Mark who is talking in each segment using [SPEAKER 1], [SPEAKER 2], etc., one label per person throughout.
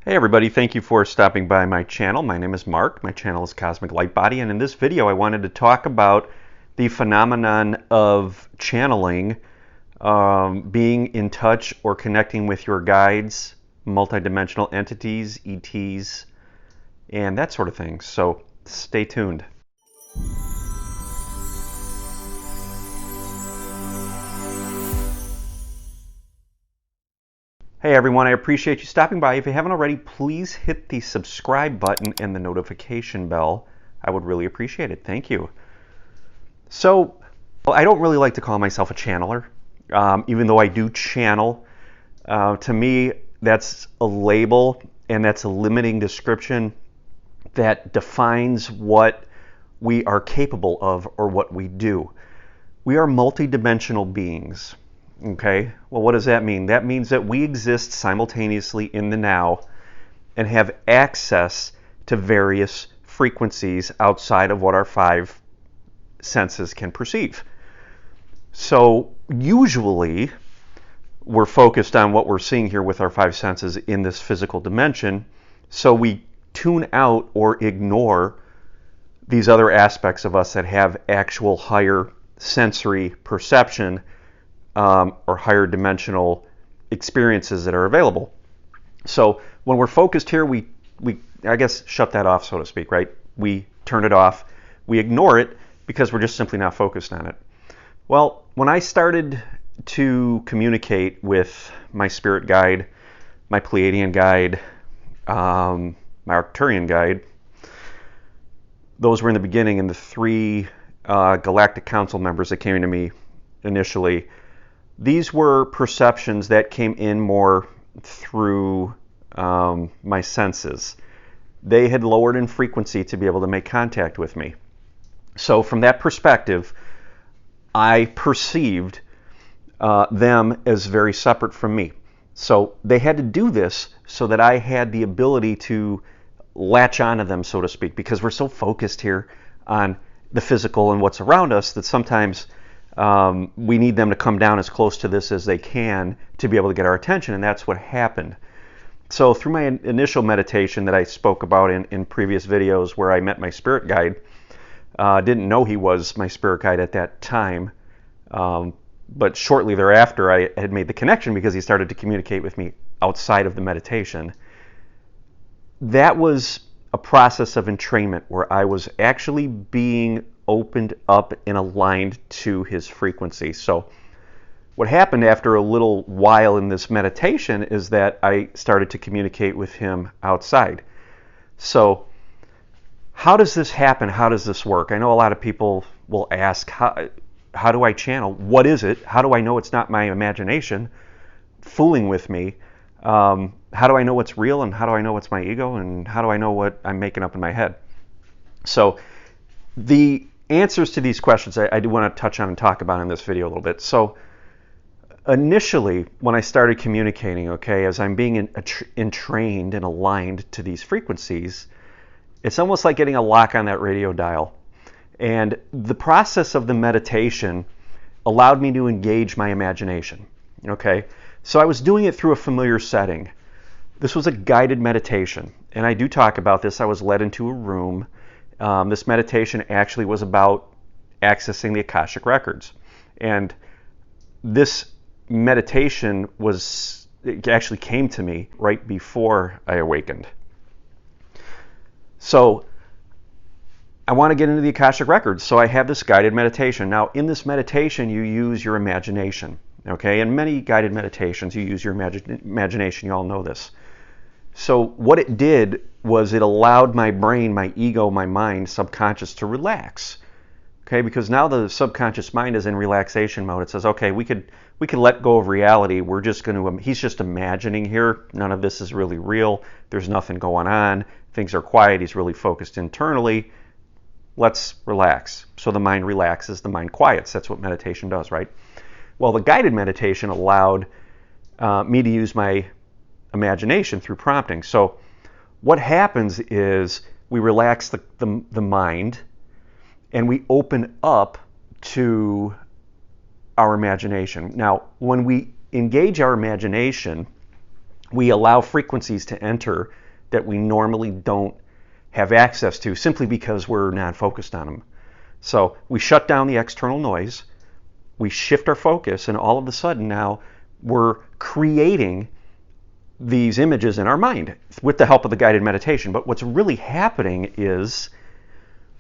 [SPEAKER 1] Hey everybody, thank you for stopping by my channel. My name is Mark. My channel is Cosmic Light Body, and in this video I wanted to talk about the phenomenon of channeling, being in touch or connecting with your guides, multidimensional entities, ETs, and that sort of thing. So stay tuned. Hey everyone, I appreciate you stopping by. If you haven't already, please hit the subscribe button and the notification bell. I would really appreciate it. Thank you. So, I don't really like to call myself a channeler, even though I do channel. To me, that's a label and that's a limiting description that defines what we are capable of or what we do. We are multidimensional beings. Okay, well, what does that mean? That means that we exist simultaneously in the now and have access to various frequencies outside of what our five senses can perceive. So usually we're focused on what we're seeing here with our five senses in this physical dimension, so we tune out or ignore these other aspects of us that have actual higher sensory perception or higher dimensional experiences that are available. So when we're focused here, we I guess shut that off, so to speak, right? We turn it off. We ignore it because we're just simply not focused on it. Well, when I started to communicate with my spirit guide, my Pleiadian guide, my Arcturian guide, those were in the beginning, and the three Galactic Council members that came to me initially, these were perceptions that came in more through my senses. They had lowered in frequency to be able to make contact with me. So from that perspective, I perceived them as very separate from me. So they had to do this so that I had the ability to latch onto them, so to speak, because we're so focused here on the physical and what's around us that sometimes we need them to come down as close to this as they can to be able to get our attention, and that's what happened. So through my initial meditation that I spoke about in previous videos, where I met my spirit guide, didn't know he was my spirit guide at that time, but shortly thereafter I had made the connection because he started to communicate with me outside of the meditation. That was a process of entrainment where I was actually being opened up and aligned to his frequency. So what happened after a little while in this meditation is that I started to communicate with him outside. So how does this happen? How does this work? I know a lot of people will ask, how do I channel? What is it? How do I know it's not my imagination fooling with me? How do I know what's real, and how do I know what's my ego, and how do I know what I'm making up in my head? So the answers to these questions I do want to touch on and talk about in this video a little bit. So initially, when I started communicating, okay, as I'm being entrained and aligned to these frequencies, it's almost like getting a lock on that radio dial. And the process of the meditation allowed me to engage my imagination, okay? So I was doing it through a familiar setting. This was a guided meditation, and I do talk about this. I was led into a room. This meditation actually was about accessing the Akashic records. And this meditation it actually came to me right before I awakened. So I want to get into the Akashic records, so I have this guided meditation. Now, in this meditation, you use your imagination. Okay, in many guided meditations, you use your imagination. You all know this. So what it did was it allowed my brain, my ego, my mind, subconscious to relax. Okay, because now the subconscious mind is in relaxation mode. It says, okay, we could let go of reality. We're just going to, he's just imagining here. None of this is really real. There's nothing going on. Things are quiet. He's really focused internally. Let's relax. So the mind relaxes, the mind quiets. That's what meditation does, right? Well, the guided meditation allowed me to use my imagination through prompting. So what happens is we relax the mind and we open up to our imagination. Now, when we engage our imagination, we allow frequencies to enter that we normally don't have access to simply because we're not focused on them. So we shut down the external noise, we shift our focus, and all of a sudden now we're creating these images in our mind with the help of the guided meditation. But what's really happening is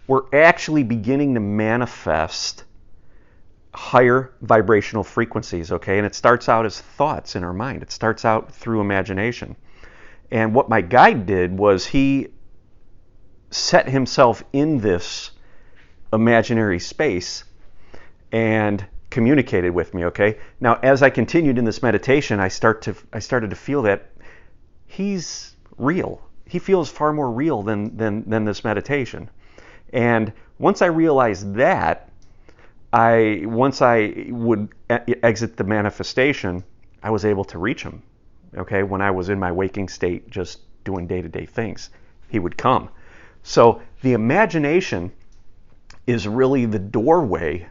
[SPEAKER 1] we're actually beginning to manifest higher vibrational frequencies, okay? And it starts out as thoughts in our mind. It starts out through imagination. And what my guide did was he set himself in this imaginary space and communicated with me, okay? Now, as I continued in this meditation, I started to feel that he's real. He feels far more real than this meditation. And once I realized that, once I would exit the manifestation, I was able to reach him, okay? When I was in my waking state, just doing day-to-day things, he would come. So the imagination is really the doorway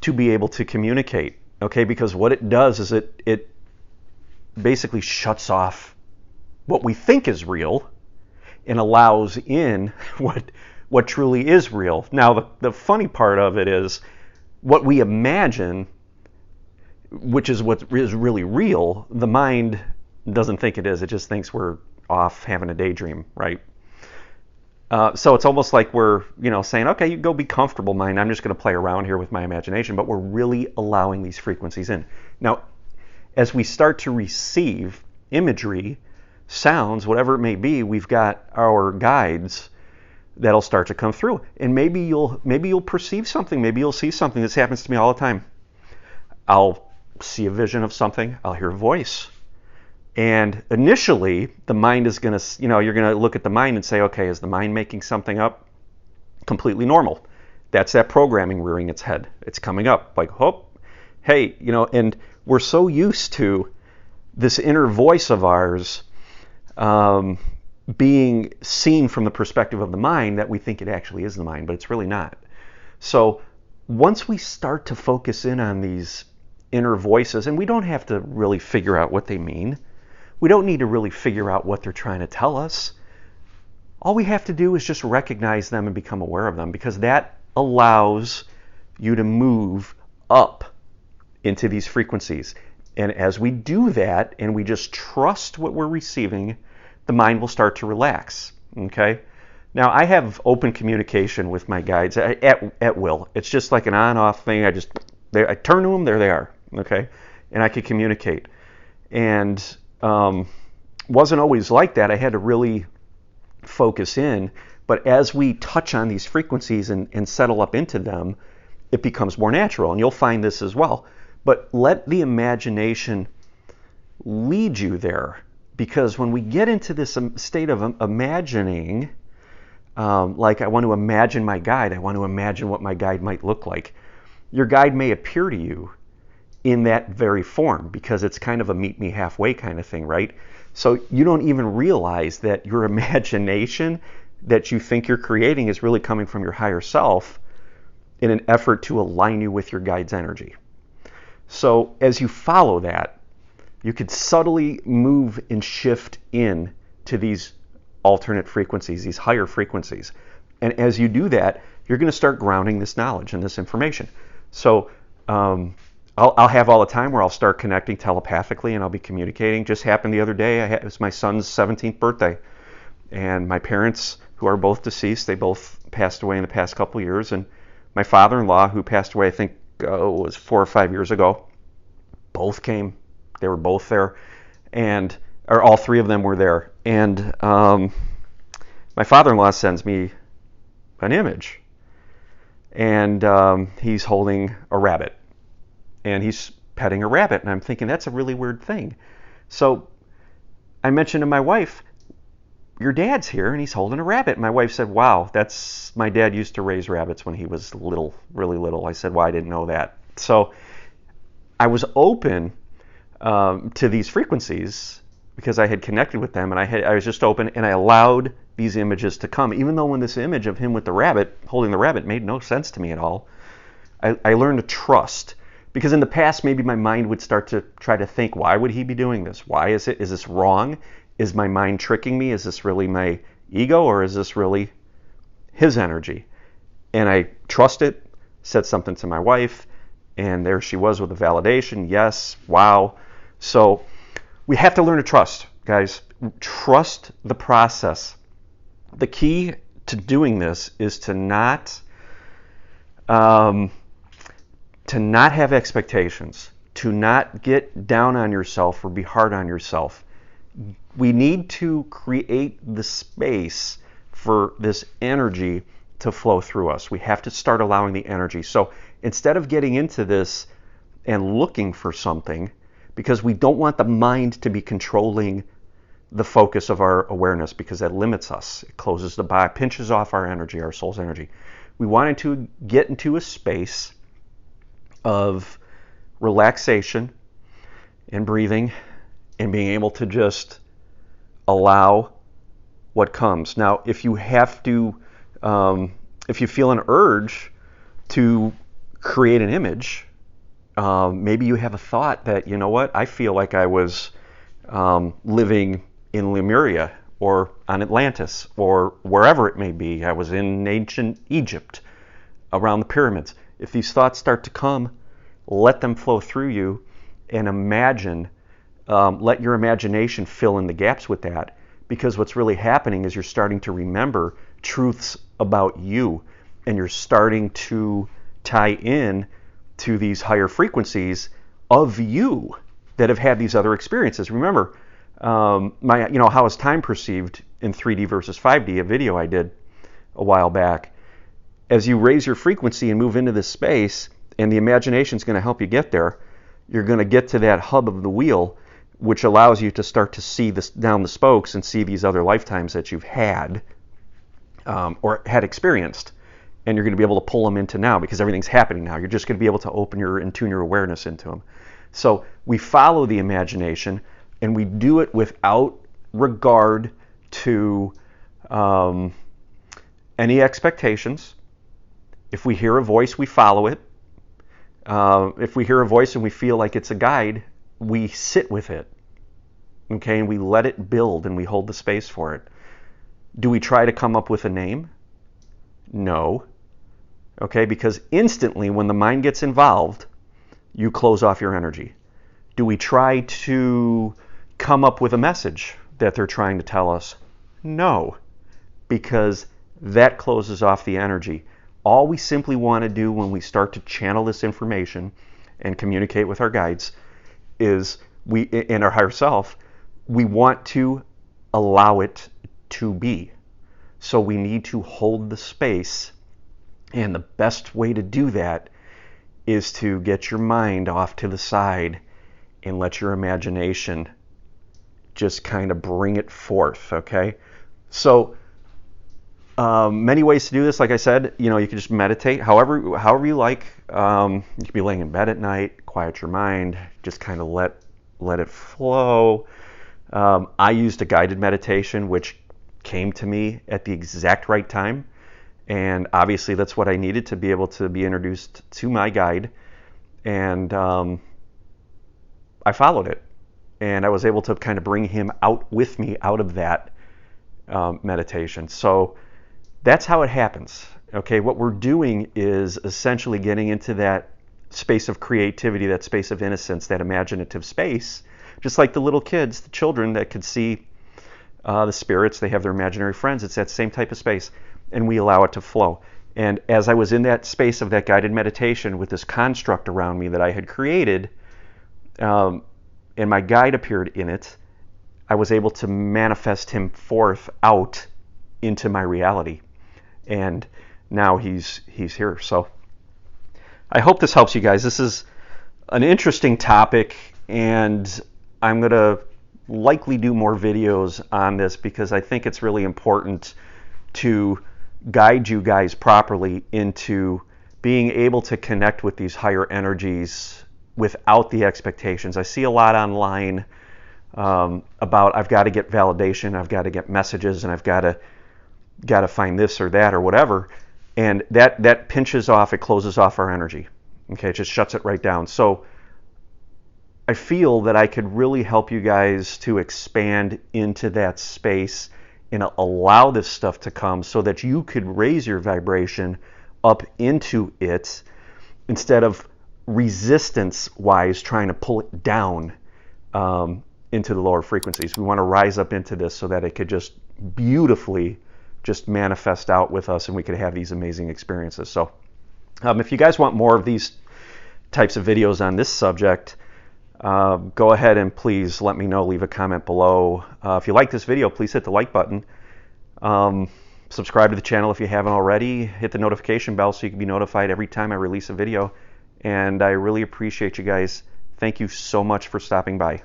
[SPEAKER 1] to be able to communicate, okay? Because what it does is it basically shuts off what we think is real and allows in what truly is real. Now, the funny part of it is what we imagine, which is what is really real, the mind doesn't think it is. It just thinks we're off having a daydream, right? So it's almost like we're, saying, okay, you go be comfortable, mind. I'm just going to play around here with my imagination. But we're really allowing these frequencies in. Now, as we start to receive imagery, sounds, whatever it may be, we've got our guides that'll start to come through. And maybe you'll perceive something. Maybe you'll see something. This happens to me all the time. I'll see a vision of something. I'll hear a voice. And initially, the mind is going to, you're going to look at the mind and say, okay, is the mind making something up? Completely normal. That's that programming rearing its head. It's coming up like, oh, hey, and we're so used to this inner voice of ours being seen from the perspective of the mind that we think it actually is the mind, but it's really not. So once we start to focus in on these inner voices, and we don't have to really figure out what they mean, we don't need to really figure out what they're trying to tell us. All we have to do is just recognize them and become aware of them, because that allows you to move up into these frequencies. And as we do that, and we just trust what we're receiving, the mind will start to relax, okay? Now, I have open communication with my guides at will. It's just like an on-off thing. I turn to them, there they are, okay? And I can communicate. And wasn't always like that. I had to really focus in. But as we touch on these frequencies and settle up into them, it becomes more natural. And you'll find this as well. But let the imagination lead you there. Because when we get into this state of imagining, like I want to imagine my guide, I want to imagine what my guide might look like, your guide may appear to you in that very form, because it's kind of a meet me halfway kind of thing, right? So you don't even realize that your imagination that you think you're creating is really coming from your higher self in an effort to align you with your guide's energy. So as you follow that, you could subtly move and shift in to these alternate frequencies, these higher frequencies. And as you do that, you're going to start grounding this knowledge and this information. So I'll have all the time where I'll start connecting telepathically and I'll be communicating. Just happened the other day. It was my son's 17th birthday. And my parents, who are both deceased, they both passed away in the past couple of years. And my father-in-law, who passed away, I think was 4 or 5 years ago, both came. They were both there. Or all three of them were there. And my father-in-law sends me an image. And he's holding a rabbit. And he's petting a rabbit. And I'm thinking, that's a really weird thing. So I mentioned to my wife, your dad's here and he's holding a rabbit. And my wife said, wow, my dad used to raise rabbits when he was little, really little. I said, well, I didn't know that. So I was open to these frequencies because I had connected with them, and I was just open, and I allowed these images to come. Even though when this image of him with the rabbit, holding the rabbit, made no sense to me at all, I learned to trust Because in the past, maybe my mind would start to try to think, why would he be doing this? Why is it? Is this wrong? Is my mind tricking me? Is this really my ego, or is this really his energy? And I trust it, said something to my wife, and there she was with the validation. Yes, wow. So we have to learn to trust, guys. Trust the process. The key to doing this is to not have expectations, to not get down on yourself or be hard on yourself. We need to create the space for this energy to flow through us. We have to start allowing the energy. So instead of getting into this and looking for something, because we don't want the mind to be controlling the focus of our awareness, because that limits us. It closes the body, pinches off our energy, our soul's energy. We wanted to get into a space of relaxation and breathing and being able to just allow what comes. Now, if you have to, if you feel an urge to create an image, maybe you have a thought that, you know what, I feel like I was living in Lemuria or on Atlantis or wherever it may be. I was in ancient Egypt around the pyramids. If these thoughts start to come, let them flow through you and imagine, let your imagination fill in the gaps with that, because what's really happening is you're starting to remember truths about you, and you're starting to tie in to these higher frequencies of you that have had these other experiences. Remember, how is time perceived in 3D versus 5D, a video I did a while back. As you raise your frequency and move into this space, and the imagination is going to help you get there, you're going to get to that hub of the wheel, which allows you to start to see this down the spokes and see these other lifetimes that you've had or had experienced. And you're going to be able to pull them into now, because everything's happening now. You're just going to be able to open and tune your awareness into them. So we follow the imagination, and we do it without regard to any expectations. If we hear a voice, we follow it. If we hear a voice and we feel like it's a guide, we sit with it, okay, and we let it build, and we hold the space for it. Do we try to come up with a name? No. Okay, because instantly when the mind gets involved, you close off your energy. Do we try to come up with a message that they're trying to tell us? No, because that closes off the energy. All we simply want to do when we start to channel this information and communicate with our guides is in our higher self, we want to allow it to be. So we need to hold the space, and the best way to do that is to get your mind off to the side and let your imagination just kind of bring it forth, okay? So many ways to do this. Like I said, you can just meditate however you like. You could be laying in bed at night, quiet your mind, just kind of let it flow. I used a guided meditation, which came to me at the exact right time, and obviously that's what I needed to be able to be introduced to my guide, and I followed it, and I was able to kind of bring him out with me out of that meditation. So that's how it happens. Okay, what we're doing is essentially getting into that space of creativity, that space of innocence, that imaginative space, just like the little kids, the children that could see the spirits. They have their imaginary friends. It's that same type of space, and we allow it to flow. And as I was in that space of that guided meditation with this construct around me that I had created, and my guide appeared in it, I was able to manifest him forth out into my reality. And now he's here. So I hope this helps you guys. This is an interesting topic, and I'm going to likely do more videos on this, because I think it's really important to guide you guys properly into being able to connect with these higher energies without the expectations. I see a lot online about I've got to get validation, I've got to get messages, and I've got to find this or that or whatever, and that pinches off, it closes off our energy. Okay, it just shuts it right down. So I feel that I could really help you guys to expand into that space and allow this stuff to come so that you could raise your vibration up into it instead of resistance-wise trying to pull it down into the lower frequencies. We want to rise up into this so that it could just beautifully just manifest out with us and we could have these amazing experiences. So if you guys want more of these types of videos on this subject, go ahead and please let me know. Leave a comment below. If you like this video, please hit the like button. Subscribe to the channel if you haven't already. Hit the notification bell so you can be notified every time I release a video. And I really appreciate you guys. Thank you so much for stopping by.